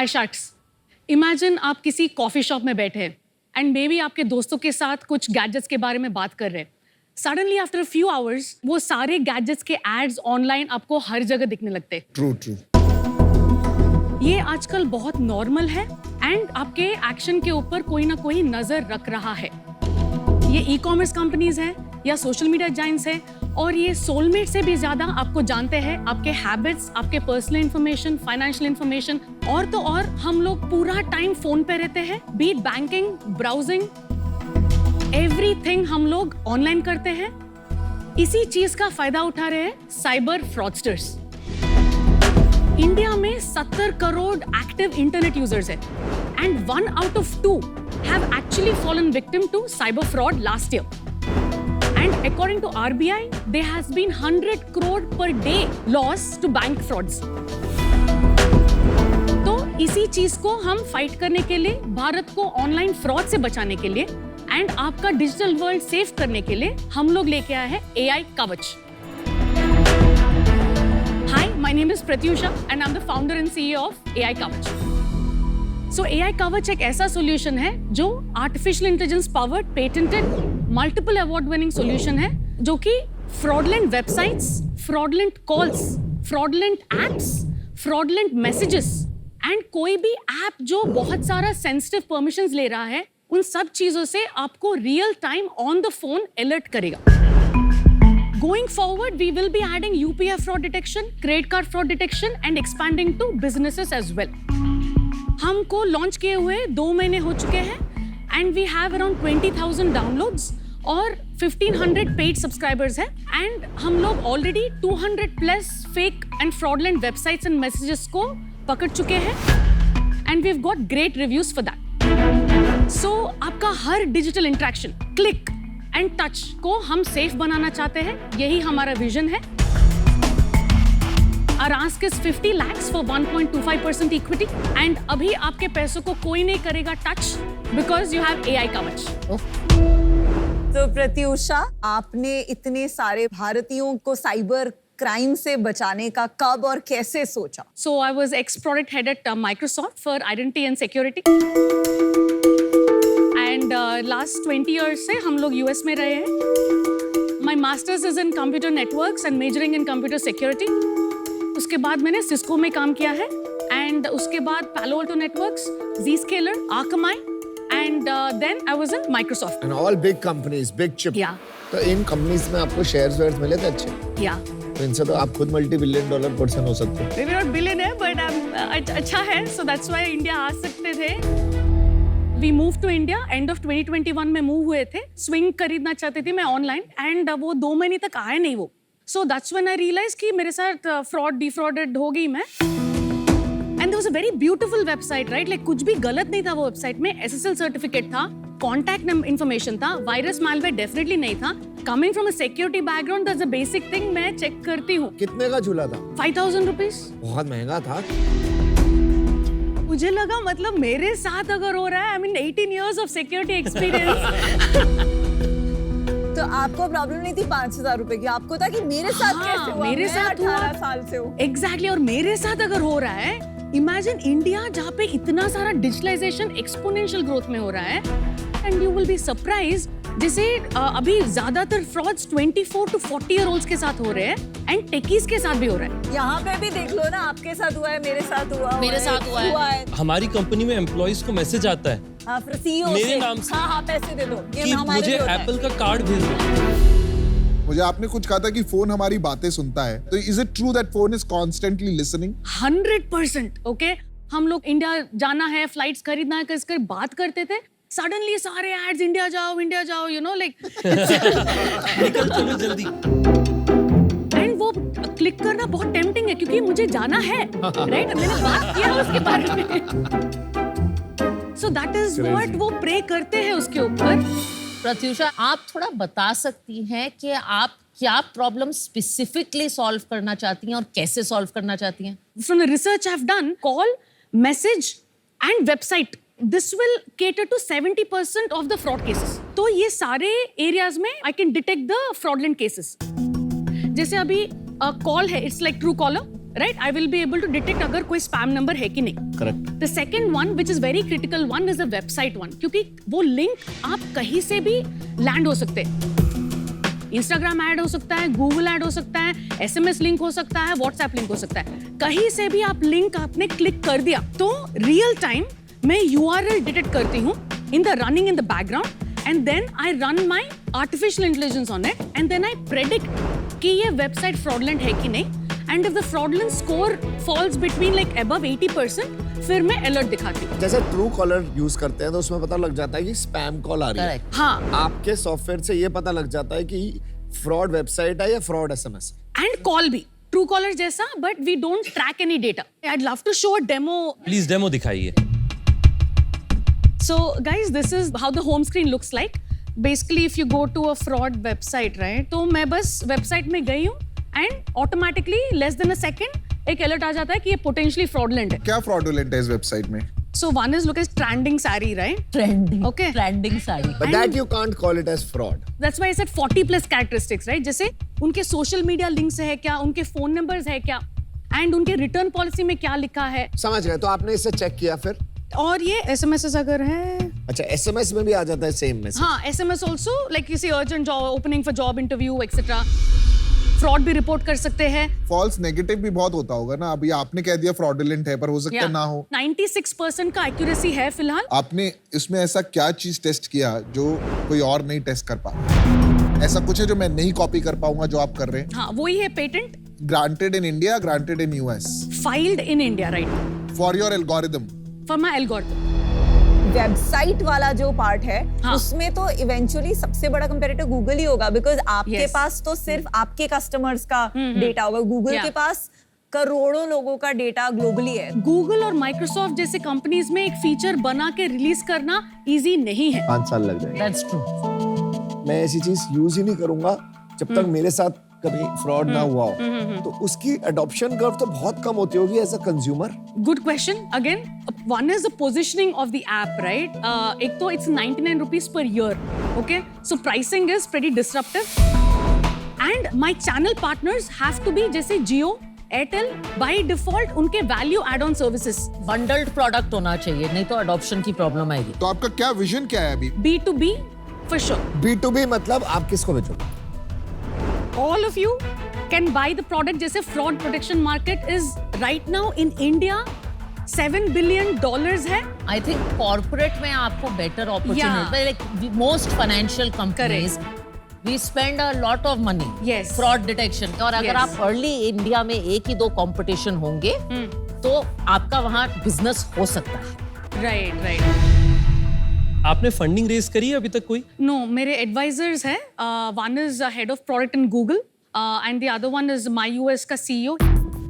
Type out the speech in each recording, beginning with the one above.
हाय sharks, imagine आप किसी coffee shop में बैठे हैं एंड मे बी आपके दोस्तों के साथ कुछ गैजेट्स के बारे में बात कर रहे हैं. सडनली आफ्टर फ्यू आवर्स वो सारे गैजेट्स के एड्स ऑनलाइन आपको हर जगह दिखने लगते हैं. ट्रू. ये आजकल बहुत नॉर्मल है एंड आपके एक्शन के ऊपर कोई ना कोई नजर रख रहा है. ये ई कॉमर्स कंपनीज हैं या सोशल मीडिया जाइंट्स हैं और ये सोलमेट से भी ज्यादा आपको जानते हैं, आपके हैबिट्स, आपके पर्सनल इंफॉर्मेशन, फाइनेंशियल इंफॉर्मेशन. और तो और हम लोग पूरा टाइम फोन पे रहते हैं, बीट बैंकिंग, ब्राउजिंग, एवरीथिंग हम लोग ऑनलाइन करते हैं. इसी चीज का फायदा उठा रहे हैं साइबर फ्रॉडस्टर्स. इंडिया में 70 करोड़ एक्टिव इंटरनेट यूजर्स हैं and 1 out of 2 have actually fallen victim to cyber fraud last year. And according to RBI, there has been 100 crore per day loss to bank frauds. तो इसी चीज को हम fight करने के लिए, भारत को ऑनलाइन फ्रॉड से बचाने के लिए एंड आपका डिजिटल वर्ल्ड सेफ करने के लिए हम लोग लेके आए हैं AI कवच. Hi, my name is Pratyusha and I'm the founder and CEO of AI Kavach. So AI कवच एक ऐसा सॉल्यूशन है जो artificial intelligence powered, patented, multiple award winning solution है जो कि fraudulent websites, fraudulent calls, fraudulent apps, fraudulent messages and कोई भी ऐप जो बहुत सारा सेंसिटिव परमिशंस ले रहा है, उन सब चीजों से आपको real time on the phone alert करेगा. Going forward, we will be adding UPI fraud detection, credit card fraud detection and expanding to businesses as well. हमको लॉन्च किए हुए 2 महीने हो चुके हैं and we have around 20,000 downloads और 1,500 paid subscribers हैं and हम लोग already 200 plus fake and fraudulent websites and messages को पकड़ चुके हैं and we've got great reviews for that. So आपका हर digital interaction, click and touch को हम safe बनाना चाहते हैं, यही हमारा विजन है. Our ask is 50 lakhs for 1.25% equity and अभी आपके पैसों को कोई नहीं करेगा touch because you have AI कवच. तो प्रत्युषा, आपने इतने सारे भारतीयों को साइबर क्राइम से बचाने का कब और कैसे सोचा? So I was ex-product head at Microsoft for identity and security. And last 20 years से हम लोग US में रहे हैं. My masters is in computer networks and majoring in computer security. उसके बाद मैंने सिस्को में काम किया है एंड उसके बाद Palo Alto Networks, Zscaler, Akamai and then I was in Microsoft. And all big companies, big chip. Yeah. तो इन कंपनीज में आपको शेयर्स मिले थे अच्छे? Yeah. तो इनसे तो आप खुद $multi-billion पर्सन हो सकते हो. Maybe not billionaire but अच्छा है, so that's why India आ सकते थे. We moved to India end of 2021 में मूव हुए थे. स्विंग खरीदना चाहती थी मैं ऑनलाइन एंड वो 2 महीने तक आए नहीं वो. So that's when I realized कि मेरे साथ fraud, defrauded हो गई मैं. And there was a very beautiful website, right? Like कुछ भी गलत नहीं था वो वेबसाइट में. SSL सर्टिफिकेट था, कॉन्टैक्ट इन्फॉर्मेशन था, वायरस मालवेयर डेफिनेटली नहीं था. Coming from a security background, that's a basic thing मैं चेक करती हूँ. कितने का झूला था? 5,000 rupees. बहुत महंगा था. मुझे लगा मतलब मेरे साथ अगर हो रहा है, I mean 18 years of security experience. तो आपको प्रॉब्लम नहीं थी 5,000 रुपए की, आपको था कि मेरे साथ कैसे हुआ? मेरे साथ 18 साल से हूँ. एग्जैक्टली और मेरे साथ अगर हो रहा है, इमेजिन इंडिया जहाँ पे इतना सारा डिजिटलाइजेशन एक्सपोनेंशियल ग्रोथ में हो रहा है and you will be surprise. जैसे अभी ज्यादातर फ्रॉड्स 24 to 40 year olds के साथ हो रहे हैं एंड टेकीज के साथ भी हो रहा है. यहाँ पे भी देख लो ना, आपके साथ हुआ है, मेरे साथ हुआ है. हमारी कंपनी में एम्प्लॉइज को मैसेज आता है CEO मेरे नाम से. हाँ पैसे दे दो, कि मुझे एप्पल का कार्ड भेज दो. मुझे आपने कुछ कहा था कि फोन हमारी बातें सुनता है, तो is it true that phone is constantly listening? 100%. Okay, हम लोग इंडिया जाना है, फ्लाइट्स खरीदना है, कर बात करते थे. सडनली सारे एड्स इंडिया जाओ, यू नो लाइक निकल चलो जल्दी. एंड वो क्लिक करना बहुत टेम्पटिंग है क्योंकि मुझे जाना है, राइट? मैंने बात किया उसके बारे में. So that is what वो प्रे करते हैं उसके ऊपर. प्रत्युषा, आप थोड़ा बता सकती हैं कि आप क्या प्रॉब्लम स्पेसिफिकली सॉल्व करना चाहती हैं और कैसे सॉल्व करना चाहती हैं? From the research I've done, call, message and website, this will cater to 70% of the fraud cases. तो ये सारे areas में I can detect the fraudulent cases. जैसे अभी कॉल है, it's like Truecaller. right? I will be able to detect अगर कोई spam number है कि नहीं. Correct. The second one, which is very critical one, is the website one. क्योंकि वो link आप कहीं से भी land हो सकते हैं. Instagram ad हो सकता है, Google ad हो सकता है, SMS link हो सकता है, WhatsApp link हो सकता है. कहीं से भी आप link आपने click कर दिया, तो real time मैं URL detect करती हूँ in the running in the background, and then I run my artificial intelligence on it, and then I predict कि ये website fraudulent है कि नहीं. And if the fraudulent score falls between like above 80%, फिर मैं alert दिखाती हूँ. जैसे ट्रू कॉलर यूज करते हैं तो उसमें पता लग जाता है कि स्पैम कॉल आ रही है. Correct. हाँ. आपके सॉफ्टवेयर से ये पता लग जाता है कि फ्रॉड वेबसाइट है या फ्रॉड एसएमएस है. And call भी. Truecaller जैसा, but we don't track any data. I'd love to show a demo. Please demo दिखाइए. So guys, this is how the home screen looks like. Basically, if you go to a fraud website, right? तो मैं बस website में गई हूँ and automatically less than a second एक alert आ जाता है कि ये potentially fraudulent है. क्या fraudulent है इस वेबसाइट में? So one is look as trending saree, right? Trending. Okay. Trending sari. But that you can't call it as fraud. That's why I said 40 plus characteristics, right? जैसे उनके social media links है क्या, उनके phone numbers है क्या, and उनके return policy में क्या लिखा है. समझ गए. तो आपने इसे चेक किया फिर. और ये SMS अगर है. अच्छा, एसएमएस में भी आ जाता है सेम मैसेज. हाँ, SMS also like you see urgent job opening for job interview etc. Fraud भी रिपोर्ट कर सकते हैं. फॉल्स नेगेटिव भी बहुत होता होगा ना. अभी आपने कह दिया फ्रॉडुलेंट है, पर हो सकता है ना हो. 96% का एक्यूरेसी है फिलहाल. आपने इसमें ऐसा क्या चीज टेस्ट किया जो कोई और नहीं टेस्ट कर पा? ऐसा कुछ है जो मैं नहीं कॉपी कर पाऊंगा जो आप कर रहे हैं? हाँ, वही है patent. Granted in India, granted in US. Filed in India, right. For your algorithm. For my algorithm. Website वाला जो पार्ट है, हाँ. उसमें तो इवेंचुअली सबसे बड़ा कंपैरेटर गूगल ही होगा, बिकॉज आपके Yes. पास तो सिर्फ आपके कस्टमर्स का डेटा होगा. Google Yeah. के पास करोड़ों लोगों का डेटा ग्लोबली है. गूगल और माइक्रोसॉफ्ट जैसे कंपनीज में एक फीचर बना के रिलीज करना इजी नहीं है. 5 साल लग जाएंगे. That's true. मैं ऐसी चीज यूज ही नहीं करूंगा जब तक मेरे साथ कभी फ्रॉड ना हुआ हो. तो उसकी अडॉप्शन कर्व तो बहुत कम होती होगी as a consumer. Good question. Again one is the positioning of the app, right? एक तो it's 99 rupees per year, okay? So pricing is pretty disruptive. And my channel partners have to be जैसे Jio, Airtel, by default उनके value add-on services. Bundled product होना चाहिए, नहीं तो adoption की problem आएगी. तो आपका क्या विजन क्या है अभी? B2B for sure. B2B मतलब आप किसको बेचोगे? All of you can buy the product. जैसे fraud protection market is right now in India $7 billion है. I think corporate में आपको better opportunity. Yeah. Like most financial companies, we spend a lot of money. Yes. Fraud detection. और अगर Yes. आप early India में एक ही दो competition होंगे, तो आपका वहाँ business हो सकता है. Right. आपने फंडिंग रेज करी है अभी तक कोई? No, मेरे advisors हैं. One is head of product in Google, and the other one is MyUS का CEO.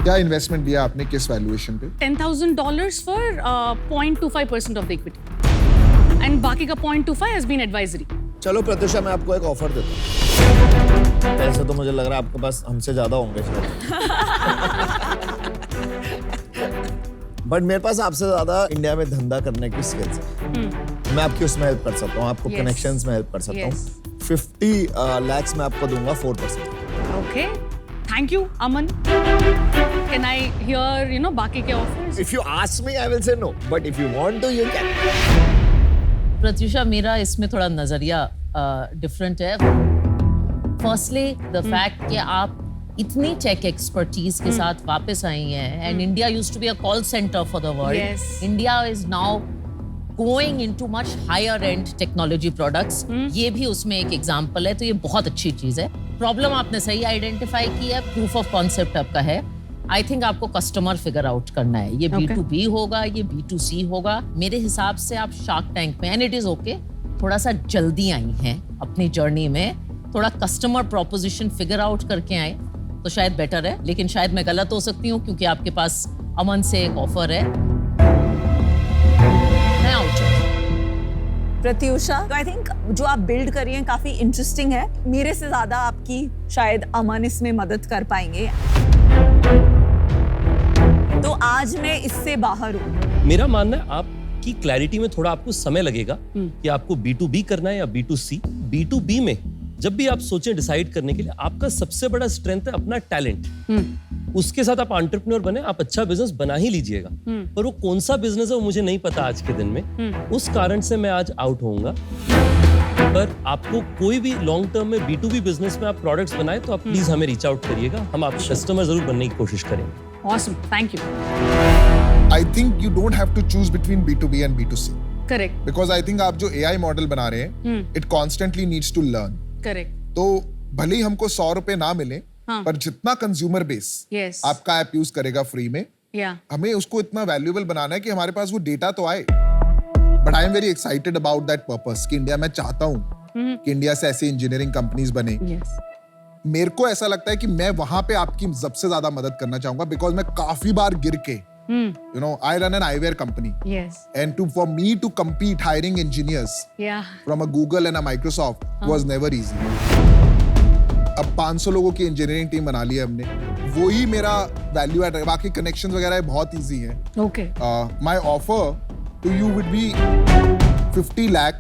क्या इन्वेस्टमेंट दिया आपने, किस वैल्यूएशन पे? $10,000 for 0.25% of the equity, and बाकी का 0.25 has been advisory. चलो प्रत्युषा, मैं आपको एक ऑफर देता हूँ. पैसे तो मुझे लग रहा है आपके पास हमसे ज्यादा होंगे बट मेरे पास आपसे ज्यादा इंडिया में धंधा करने की स्किल्स है. मैं आपकी उसमें हेल्प कर सकता हूँ, आपको Yes. कनेक्शंस में हेल्प कर सकता हूँ. Yes. 50 lakhs मैं आपको दूंगा 4%. Okay. Thank you, Aman. Can I hear, बाकी के offers? If you ask me, I will say no. But if you want to, you can. Pratyusha, मेरा इसमें थोड़ा नजरिया डिफरेंट है. फर्स्टली द फैक्ट कि आप इतनी टेक एक्सपर्टीज के साथ वापस आई हैं, and India used to be a call centre for the world. Yes. India is now going into much higher and technology products. ये भी उसमें एक एग्जांपल है, तो ये बहुत अच्छी चीज है. प्रॉब्लम आपने सही आइडेंटिफाई की है, प्रूफ ऑफ कॉन्सेप्ट आपका है. आई थिंक आपको कस्टमर फिगर आउट करना है. ये Okay. B2B होगा, ये B2C होगा. मेरे हिसाब से आप शार्क टैंक में, एंड इट इज ओके, थोड़ा सा जल्दी आई हैं अपनी जर्नी में. थोड़ा कस्टमर प्रोपोजिशन फिगर आउट करके आए तो शायद बेटर है. लेकिन शायद मैं गलत हो सकती हूँ, क्योंकि आपके पास अमन से एक ऑफर है. मैं आउट. प्रत्युषा, आई थिंक जो आप बिल्ड कर रही हैं काफी इंटरेस्टिंग है. मेरे से ज्यादा आपकी शायद अमन इसमें मदद कर पाएंगे. तो आज मैं इससे बाहर हूँ. मेरा मानना है आपकी क्लैरिटी में थोड़ा आपको समय लगेगा कि आपको B2B करना है या B2C. B2B में जब भी आप सोचें डिसाइड करने के लिए, आपका सबसे बड़ा स्ट्रेंथ है अपना टैलेंट। उसके साथ आप एंटरप्रेन्योर बने, आप अच्छा बिजनेस बना ही लीजिएगा। पर वो कौन सा बिजनेस है वो मुझे नहीं पता आज के दिन में। उस कारण से मैं आज आउट होऊंगा। पर आपको कोई भी लॉन्ग टर्म में B2B बिजनेस में आप प्रोडक्ट्स बनाए तो आप प्लीज हमें रीच आउट करिएगा, हम आपके कस्टमर जरूर बनने की कोशिश करेंगे। Awesome. Thank you. I think you don't have to choose between B2B and B2C. Correct. Because I think आप जो AI मॉडल बना रहे हैं, it constantly needs to learn. Correct. तो भले ही हमको 100 रुपए ना मिले, हाँ. पर जितना कंज्यूमर बेस Yes. आपका ऐप यूज करेगा फ्री में, Yeah. हमें उसको इतना वैल्यूएबल बनाना है कि हमारे पास वो डेटा तो आए। But I am very excited about that purpose कि इंडिया में चाहता हूँ कि इंडिया से ऐसी इंजीनियरिंग कंपनीज बने। Yes. मेरे को ऐसा लगता है कि मैं वहां पे आपकी सबसे ज्यादा मदद करना चाहूंगा, बिकॉज मैं काफी बार गिर के, you know, I run an eyewear company, Yes. And for me to compete hiring engineers Yeah. from a Google and a Microsoft was never easy. अब 500 लोगों की इंजीनियरिंग टीम बना ली है हमने, वो ही मेरा वैल्यू एड है। बाकी कनेक्शंस वगैरह बहुत इजी है। Okay. My offer to you would be 50 lakh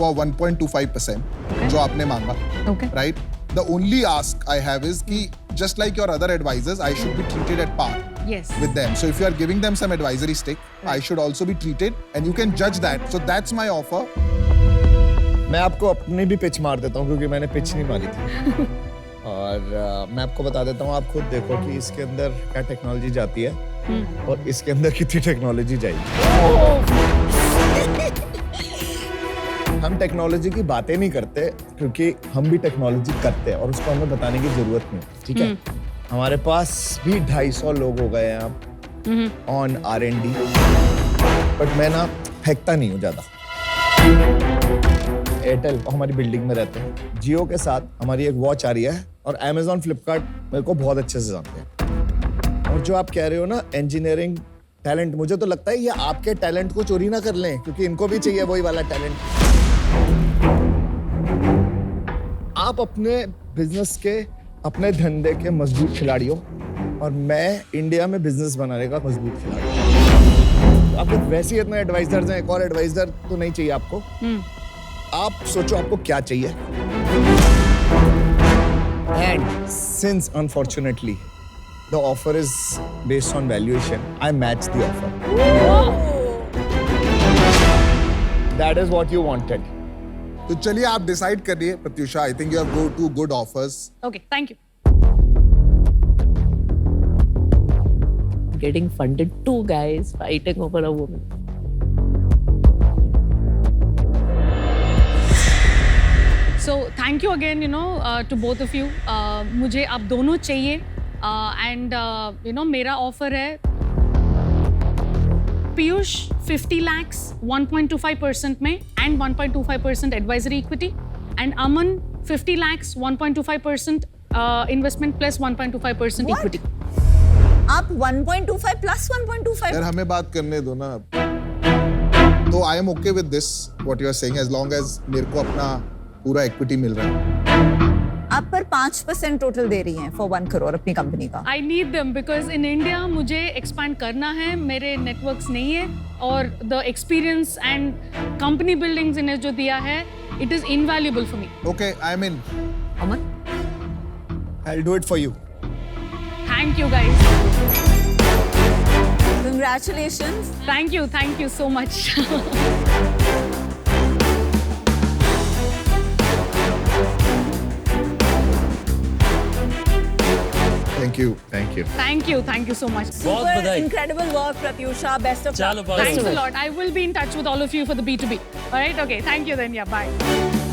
for 1.25%, जो आपने मांगा, Okay. right? The only ask I have is कि just like your other advisors, I should be treated at par Yes. with them. So if you are giving them some advisory stick, I should also be treated, and you can judge that. So that's my offer. मैं आपको अपनी भी pitch मार देता हूँ क्योंकि मैंने pitch नहीं मारी थी। और मैं आपको बता देता हूँ, आप खुद देखो कि इसके अंदर क्या टेक्नोलॉजी जाती है और इसके अंदर कितनी टेक्नोलॉजी जाएगी। हम टेक्नोलॉजी की बातें नहीं करते क्योंकि हम भी टेक्नोलॉजी करते हैं और उसको हमें बताने की जरूरत नहीं, ठीक है। हमारे पास भी 250 लोग हो गए हैं अब ऑन R&D, बट मैं ना फेंकता नहीं हूँ ज्यादा। एयरटेल हमारी बिल्डिंग में रहते हैं, जियो के साथ हमारी एक वॉच आ रही है, और Amazon, फ्लिपकार्ट मेरे को बहुत अच्छे से जानते हैं। और जो आप कह रहे हो ना इंजीनियरिंग टैलेंट, मुझे तो लगता है ये आपके टैलेंट को चोरी ना कर लें, क्योंकि इनको भी चाहिए वही वाला टैलेंट। आप अपने बिजनेस के, अपने धंधे के मजबूत खिलाड़ी हो, और मैं इंडिया में बिजनेस बनाने का मजबूत खिलाड़ी हूं। आपको वैसे ही इतने एडवाइजर्स हैं, एक और एडवाइजर तो नहीं चाहिए आपको। आप सोचो आपको क्या चाहिए। And since unfortunately the offer is based on valuation, I match the offer. That is what you wanted. तो चलिए आप डिसाइड करिए Pratyusha. I think you have go to good offers. Okay. Thank you. Getting funded, two guys fighting over a woman. So thank you again, to both of you. मुझे आप दोनों चाहिए, and मेरा offer है पीयूष 50 lakhs 1.25% में and 1.25% advisory equity, and Aman 50 lakhs 1.25% investment plus 1.25% What? equity. आप 1.25 plus 1.25? यार हमें बात करने दो ना। तो I am okay with this what you are saying, as long as मेरे को अपना पूरा इक्विटी मिल रहा है। आप पर 5% टोटल दे रही हैं फॉर 1 करोड़ अपनी कंपनी का। I need them because in India मुझे expand करना है, मेरे networks नहीं है, और the experience and company buildings इन्हें जो दिया है, it is invaluable for me. Okay, I am in. Aman? I'll do it for you. Thank you guys. Congratulations. Thank you so much. Thank you. Thank you so much. बहुत Super बधाई। incredible work, Pratyusha. Best of चलो luck. बहुत Thanks a lot. I will be in touch with all of you for the B2B. All right? Okay. Thank you then. Yeah. Bye.